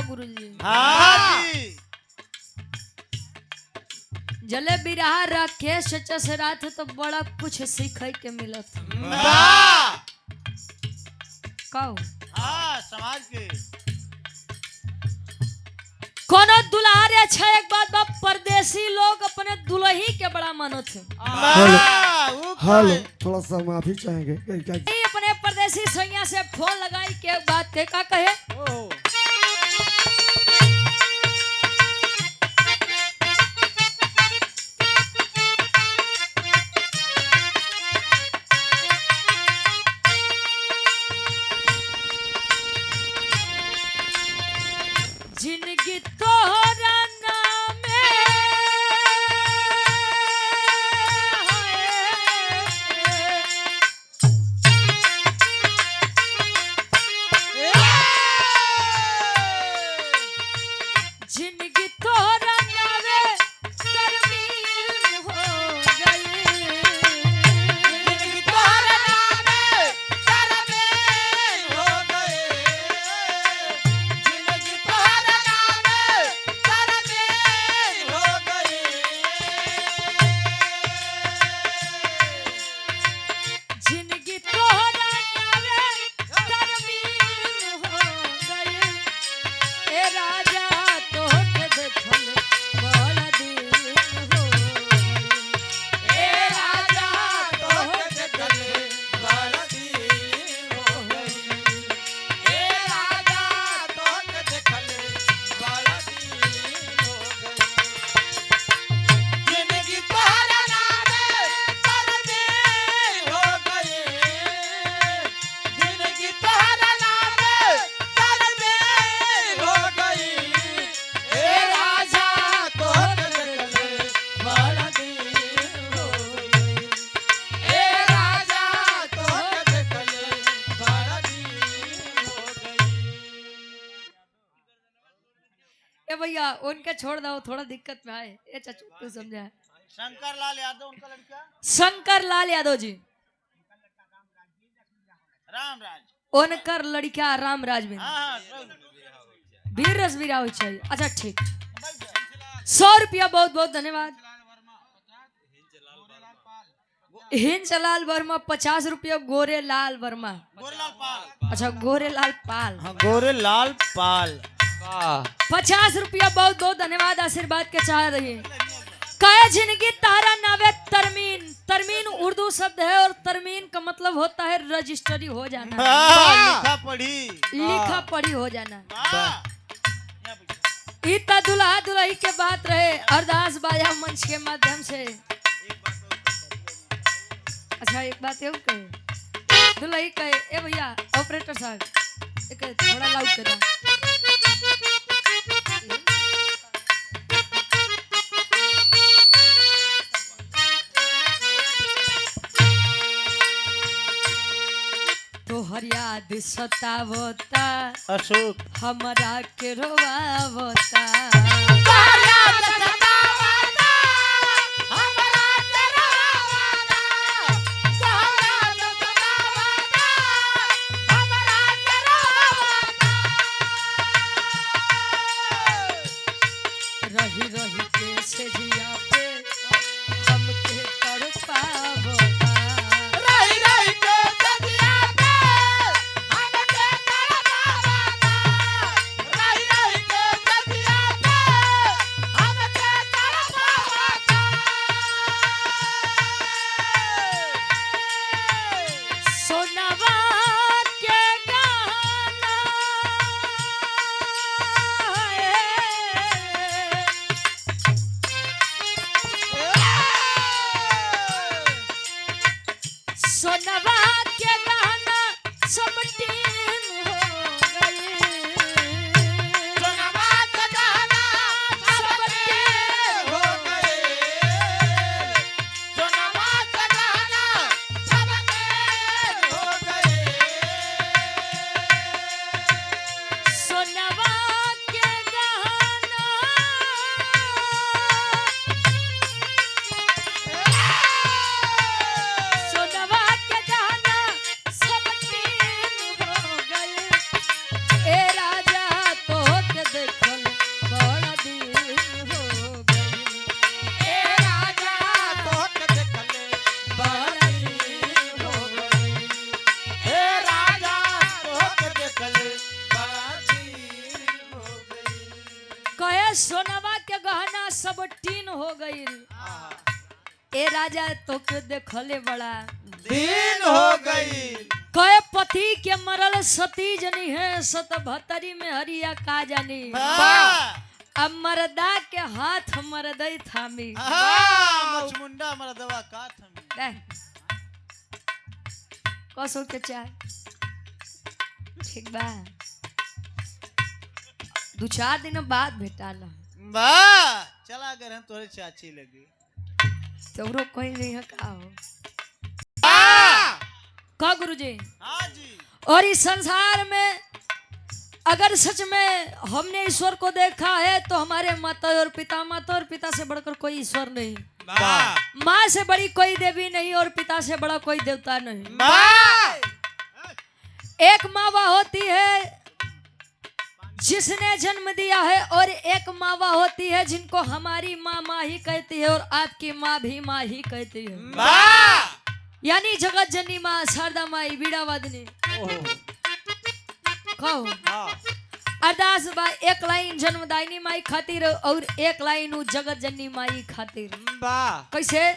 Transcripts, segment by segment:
गुरुजी। हाँ जी। जले बिरहा राकेश चचा से रात तो बड़ा कुछ सीखे के मिलत। वाह। काऊ हाँ समाज के कोनो दुल्हा रे अच्छा एक बात बा, परदेसी लोग अपने दुल्ही के बड़ा मानत है। हेलो, थोड़ा सा माफी चाहेंगे। अपने परदेसी सैया से फोन लगाई के बात के का कहे। जिंदगी तोहरा नामे जिंदगी तोहरा नामे तरमीन हो गई। जिंदगी तोहरा नामे तरमीन हो गई। जिंदगी तोहरा नामे तरमीन हो गई। जिंदगी तोहरा नामे तरमीन हो गई। ए राजा तोहके देखल बड़ा दिन हो गई। ए राजा तोहके देखल बड़ा दिन हो गई। ए राजा तोहके देखल बड़ा दिन हो गई। जिंदगी तोहरा नामे तरमीन हो गई। जिंदगी तोहरा नामे तरमीन हो गई। ए राजा तोहके देखल बड़ा दिन हो गई। ए राजा तोहके देखल बड़ा दिन हो गई। ए भैया उनके छोड़ दो, थोड़ा दिक्कत में आए। ए चाचू तू समझा। शंकर लाल यादव उनका लड़का शंकर लाल यादव जी रामराज। उनकर लड़का रामराज में हाँ वीर रसवीरा हो चाहिए। अच्छा ठीक, 100 रुपया बहुत बहुत धन्यवाद। हिंचलाल वर्मा 50 रुपया। गोरेलाल वर्मा, गोरेलाल पाल। अच्छा गोरेलाल पाल, हाँ गोरेलाल पाल 50 रुपया बहुत बहुत धन्यवाद। आशीर्वाद के चाह रही कहे जिंदगी तारा नावे तरमीन। तरमीन उर्दू शब्द है और तरमीन का मतलब होता है रजिस्ट्री हो जाना, लिखा पढ़ी। लिखा पढ़ी हो जाना। वाह। इतना दुल्हा दुल्ही के बात रहे अरदास बाजा मंच के माध्यम से। अच्छा एक बात ये कहे दुल्ही कहे। ए भैया ऑपरेटर साहब एक थोड़ा लाउड करो। तोहर याद सतावता अशोक हमरा के रोवावता। रही रही के से जिया पे हमके तड़पावता। रही रही के सजिया पे हमके तड़पावता। रही रही के सजिया पे हमके तड़पावता। सोनवा के गहना सोनवा के गहना सब टीन हो गई। ए राजा तो के देखले बड़ा दिन हो गई। कहे पति के मरल सती जनी है, सत भतरी में हरिया का जानी। अब मर्दा के हाथ मर्दई थामी। मचमुंडा मर्दवा का थमी। कसो के चाय ठीक बा। 2-4 दिन बाद भेटाला। वाह चला अगर हम तोरे चाची लगी तोरो कोई नहीं है का हो का गुरुजी। हाँ जी। और इस संसार में अगर सच में हमने ईश्वर को देखा है तो हमारे माता और पिता से बढ़कर कोई ईश्वर नहीं। माँ से बड़ी कोई देवी नहीं और पिता से बड़ा कोई देवता नहीं। एक माँ वह होती है जिसने जन्म दिया है और एक माँ वह होती है जिनको हमारी माँ माँ ही कहती है और आपकी माँ भी माँ ही कहती है। यानी जगत जननी माँ शारदा माई बीड़ा वादनी कहो अरदास बा। एक लाइन जन्मदायिनी माई खातिर और एक लाइन उ जगत जननी माई खातिर। कैसे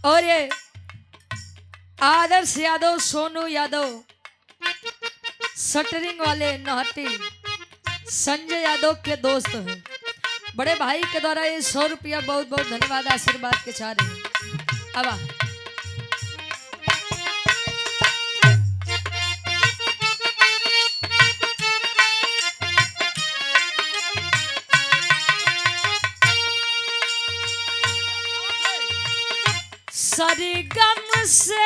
और ये आदर्श यादव सोनू यादव शटरिंग वाले नहटी संजय यादव के दोस्त हैं। बड़े भाई के द्वारा ये 100 रुपया बहुत बहुत धन्यवाद आशीर्वाद के चाह रहे हैं। अब सरगम से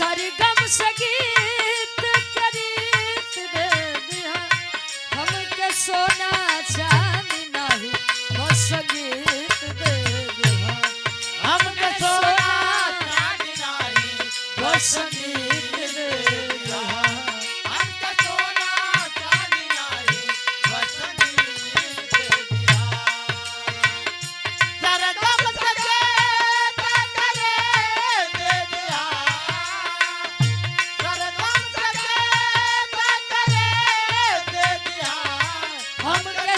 सरगम संगीत करीत दे दिया हमके सोना चांदी नहीं वो संगीत दे दिया हमके सोना चांदी नहीं वो संगीत दे दिया हमके सोना चांदी नहीं वो संगीत दे दिया सरगम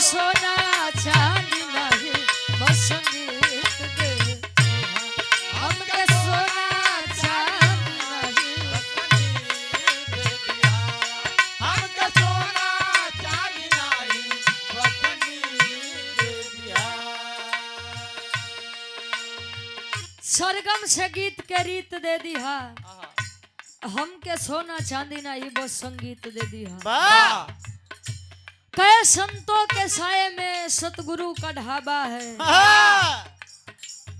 सोना चांदी नहीं बस संगीत दे हमके सोना चांदी नहीं बस संगीत दे दिया हमके सोना चांदी नहीं बस संगीत दे दिया। सरगम से गीत के रीत दे दिया हमके सोना चांदी नहीं बस संगीत दे दिया। कई संतों के साये में सतगुरु का ढाबा है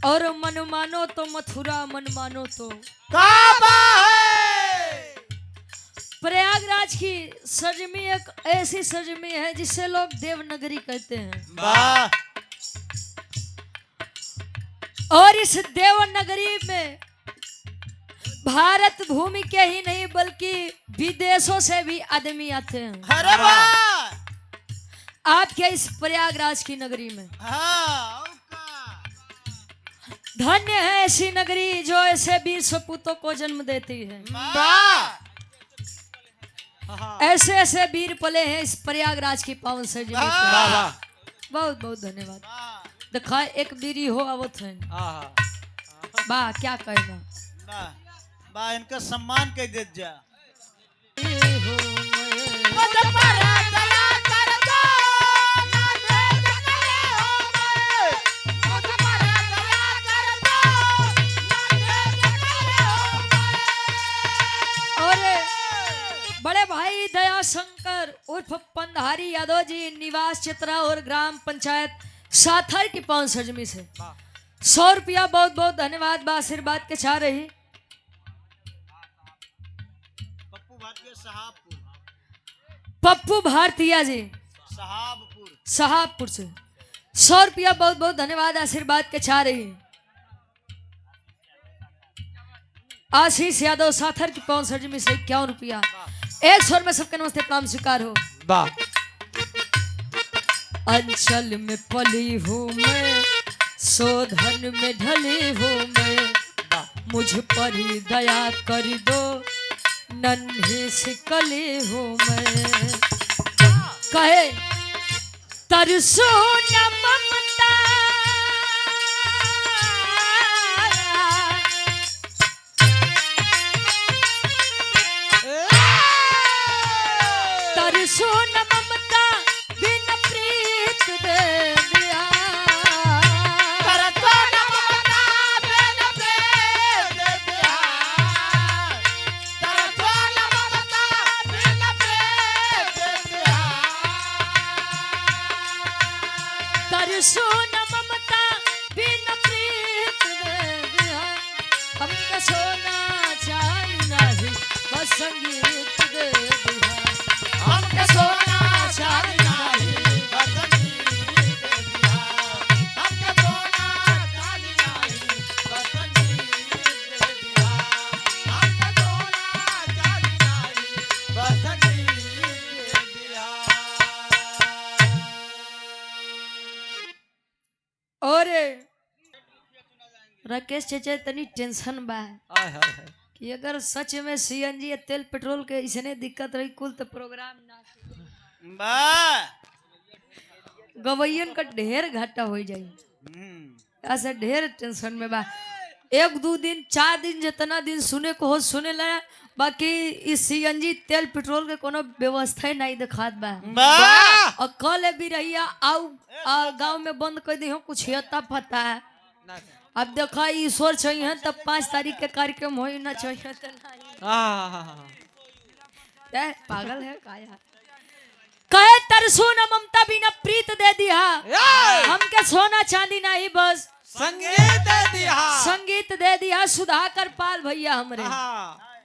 और मन मानो तो मथुरा मन मानो तो काबा है। प्रयागराज की सरजमी एक ऐसी सरजमी है जिसे लोग देवनगरी कहते हैं। और इस देवनगरी में भारत भूमि के ही नहीं बल्कि विदेशों से भी आदमी आते हैं आपके इस प्रयागराज की नगरी में। धन्य है ऐसी नगरी जो ऐसे वीर सपूतों को जन्म देती है। ऐसे ऐसे वीर पले हैं इस प्रयागराज की पावन सरजमी पे। बहुत बहुत धन्यवाद। देखा एक वीरी हो आवत है बा क्या कहना बा इनका सम्मान कह दे जा। बड़े भाई दया शंकर उर्फ पंधारी यादव जी निवास चित्रा और ग्राम पंचायत साथर की पावन सरजमी से 100 रुपया बहुत बहुत धन्यवाद बा आशीर्वाद के चाह रही। पप्पू भारतीय जी साहबपुर। साहबपुर से 100 रुपया बहुत बहुत धन्यवाद आशीर्वाद के चाह रही। आशीष यादव साथर की 65 में से 51 रुपया। 100 में सबके नमस्ते प्रणाम स्वीकार हो। वाह अंचल में पली हूँ मैं, शोधन में ढली हूँ मैं, मुझ पर ही दया कर दो, नन्ही सी कली हूँ मैं। कहे तरसो न ममता तरसो न ममता बिन प्रीत दे दिया। तरसो न ममता बिन प्रीत दे दिया। हमका सोना चांदी नहीं बस संगीत दे दिया। हमका सोना चांदी नहीं बस संगीत दे दिया। हमका सोना चांदी नहीं बस संगीत दे दिया। हमका सोना चांदी नहीं बस संगीत दे दिया। और राकेश चाचा तनी टेंशन बा हाय हाय हाय कि अगर सच में सीएनजी या तेल पेट्रोल के इसने दिक्कत रही कुल तो प्रोग्राम ना बा गवैयन का ढेर घाटा हो जाई। ऐसे ढेर टेंशन में बा। 1 2 दिन 4 दिन जितना दिन सुने को हो सुने ला, बाकी इस सीएनजी तेल पेट्रोल के कोनो व्यवस्था ही नहीं दिखात बा। और कल भी रहिया आउ गांव में बंद कर दी हो कुछ हता पता है। अब देखा ईश्वर चाहिए तब 5 तारीख के कार्यक्रम हो ना चाहिए तो नहीं। पागल है काया। कहे तरसो न ममता बिना प्रीत दे दिया। हमके सोना चांदी नहीं बस संगीत दे दिया। संगीत दे दिया। सुधाकर पाल भैया हमरे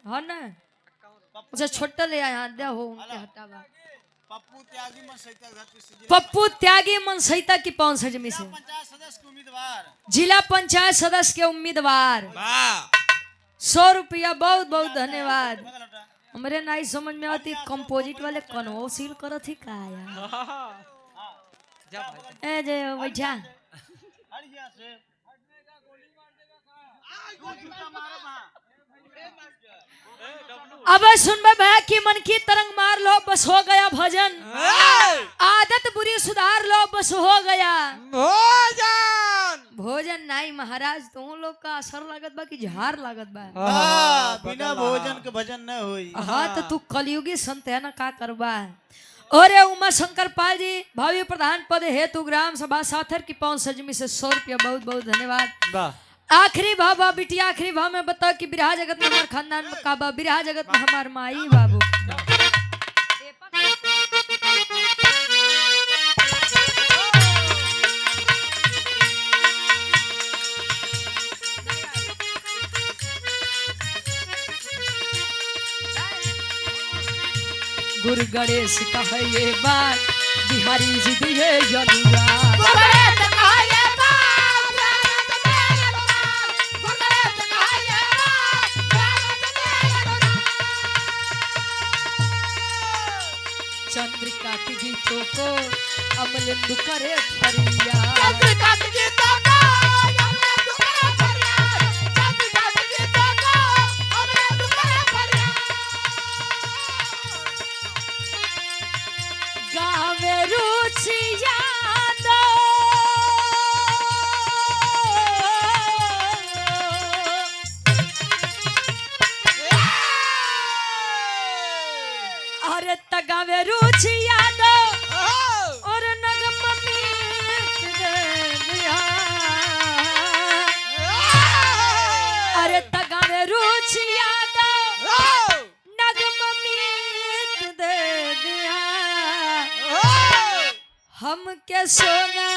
हो ना उसे छोटा ले आया दे हो उनके हटावा। पप्पू त्यागी मन सहिता धरती से पप्पू त्यागी मन सहिता की 65 में से पंचायत सदस्य के उम्मीदवार। जिला पंचायत सदस्य के उम्मीदवार। 100 रुपया बहुत बहुत धन्यवाद। हमरे नहीं समझ में आती कंपोजिट वाले कनो सील करत ही का यार। ए जे बैठा हड़िया से जूता मारो वहां। अब सुनबे भैया की मन की तरंग मार लो बस हो गया भजन। आदत बुरी सुधार लो बस हो गया भोजन। भोजन नहीं महाराज तुम लोग का असर लागत बा कि झार लागत बा। बिना भोजन के भजन न होई। हाँ तो तू कलयुगी संत है ना का करबा। और उमा शंकर पाल जी भावी प्रधान पद हेतु ग्राम सभा साथर की 65 में से 100 रुपया बहुत बहुत धन्यवाद। आखिरी भाव बा बिटिया। आखिरी भाव में बताओ कि बिरहा जगत में हमारे खानदान में का बा। बिरहा जगत में हमार माई बाबू गुरु गणेश कहे ये बात बिहारी जी दिए जनुरा। चंद्रिका की गीतों को अमलिंदु करे फरिया। गावे रुचि यादो अरे तगावे रुचि यादो और नगम मीत दे दिया। अरे तगावे रुचि यादो नगम मीत दे दिया। हम के सोना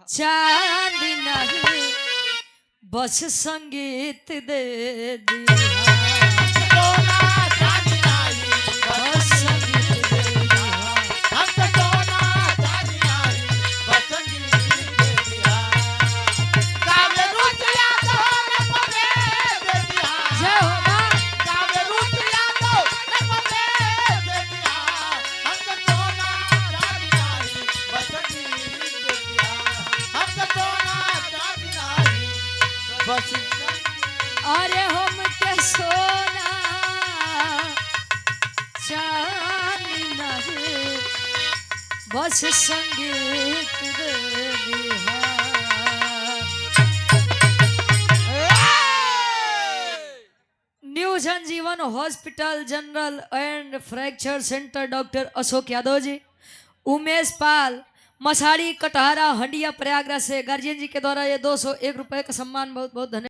चांदी नहीं बस संगीत दे दिया। बस संगीत बस संगीत दे दिया। न्यू जनजीवन hospital general and fracture centre doctor Ashok Yadav ji, Umesh Pal, मसाड़ी Katahara हंडिया प्रयागराज से गार्जियन जी के द्वारा ये 201 रुपए का सम्मान बहुत बहुत धन्यवाद।